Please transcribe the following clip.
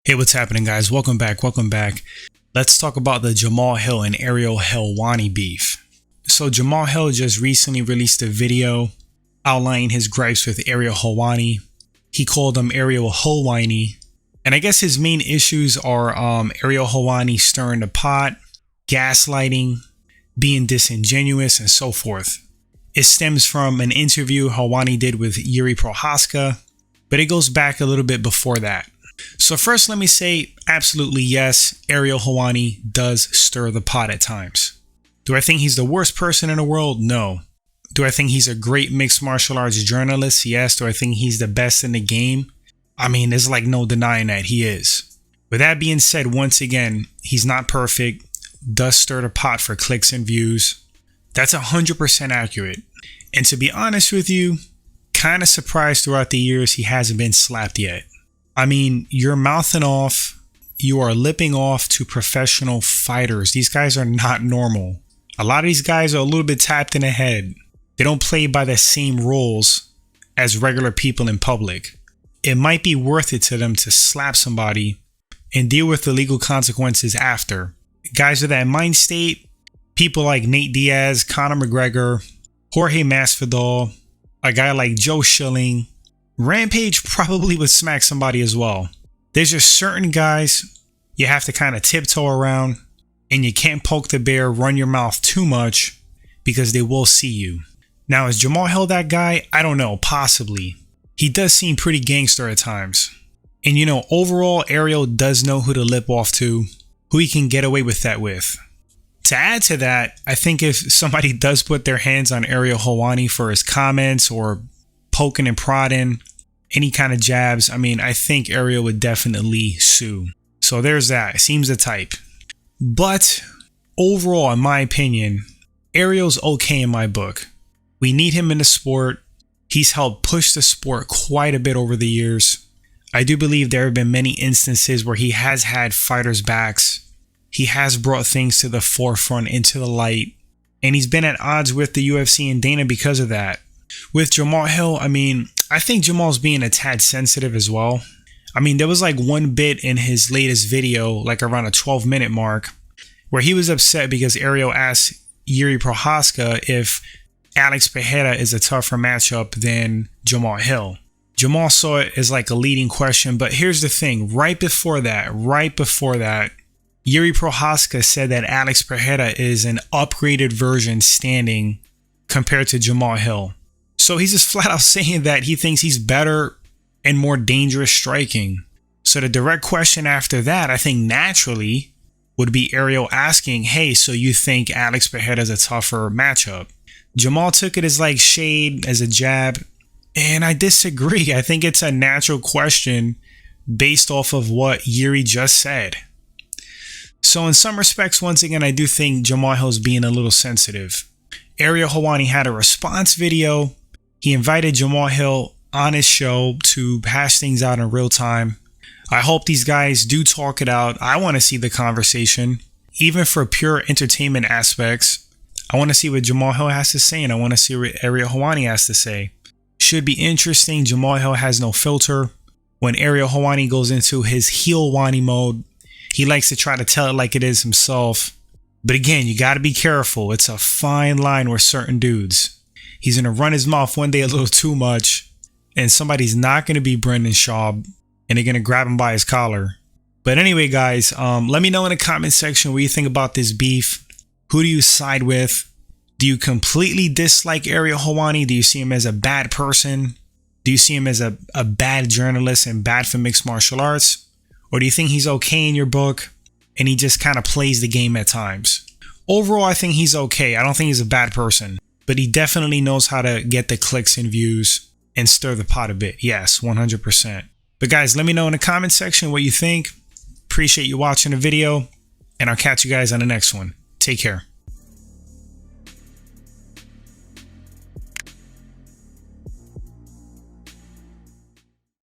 Hey, what's happening, guys? Welcome back. Let's talk about the Jamahal Hill and Ariel Helwani beef. So Jamahal Hill just recently released a video outlining his gripes with Ariel Helwani. He called him Ariel Helwani. And I guess his main issues are Ariel Helwani stirring the pot, gaslighting, being disingenuous, and so forth. It stems from an interview Helwani did with V.I.P.N Prohaska, but it goes back a little bit before that. So first, let me say absolutely yes, Ariel Helwani does stir the pot at times. Do I think he's the worst person in the world? No. Do I think he's a great mixed martial arts journalist? Yes. Do I think he's the best in the game? I mean, there's like no denying that he is. With that being said, once again, he's not perfect, does stir the pot for clicks and views. That's 100% accurate. And to be honest with you, kind of surprised throughout the years he hasn't been slapped yet. I mean, you're mouthing off, you are lipping off to professional fighters. These guys are not normal. A lot of these guys are a little bit tapped in the head. They don't play by the same rules as regular people in public. It might be worth it to them to slap somebody and deal with the legal consequences after. Guys with that mind state, people like Nate Diaz, Conor McGregor, Jorge Masvidal, a guy like Joe Schilling, Rampage probably would smack somebody as well. There's just certain guys you have to kind of tiptoe around, and you can't poke the bear, run your mouth too much, because they will see you. Now, is Jamahal Hill that guy? I don't know, possibly. He does seem pretty gangster at times. And you know, overall, Ariel does know who to lip off to, who he can get away with that with. To add to that, I think if somebody does put their hands on Ariel Helwani for his comments or poking and prodding, any kind of jabs, I mean, I think Ariel would definitely sue. So there's that. Seems the type. But overall, in my opinion, Ariel's okay in my book. We need him in the sport. He's helped push the sport quite a bit over the years. I do believe there have been many instances where he has had fighters' backs. He has brought things to the forefront, into the light, and he's been at odds with the UFC and Dana because of that. With Jamahal Hill, I mean, I think Jamal's being a tad sensitive as well. I mean, there was like one bit in his latest video, like around a 12-minute mark, where he was upset because Ariel asked V.I.P.N Prohaska if Alex Pereira is a tougher matchup than Jamahal Hill. Jamal saw it as like a leading question, but here's the thing. Right before that, V.I.P.N Prohaska said that Alex Pereira is an upgraded version standing compared to Jamahal Hill. So he's just flat out saying that he thinks he's better and more dangerous striking. So the direct question after that, I think naturally, would be Ariel asking, hey, so you think Alex Pereira is a tougher matchup? Jamal took it as like shade, as a jab, and I disagree. I think it's a natural question based off of what V.I.P.N just said. So in some respects, once again, I do think Jamahal Hill's being a little sensitive. Ariel Helwani had a response video. He invited Jamahal Hill on his show to hash things out in real time. I hope these guys do talk it out. I want to see the conversation, even for pure entertainment aspects. I want to see what Jamahal Hill has to say, and I want to see what Ariel Helwani has to say. Should be interesting. Jamahal Hill has no filter. When Ariel Helwani goes into his Helwani mode, he likes to try to tell it like it is himself. But again, you got to be careful. It's a fine line with certain dudes. He's going to run his mouth one day a little too much, and somebody's not going to be Brendan Schaub, and they're going to grab him by his collar. But anyway, guys, let me know in the comment section what you think about this beef. Who do you side with? Do you completely dislike Ariel Helwani? Do you see him as a bad person? Do you see him as a bad journalist and bad for mixed martial arts? Or do you think he's okay in your book and he just kind of plays the game at times? Overall, I think he's okay. I don't think he's a bad person, but he definitely knows how to get the clicks and views and stir the pot a bit. Yes, 100%. But guys, let me know in the comment section what you think. Appreciate you watching the video, and I'll catch you guys on the next one. Take care.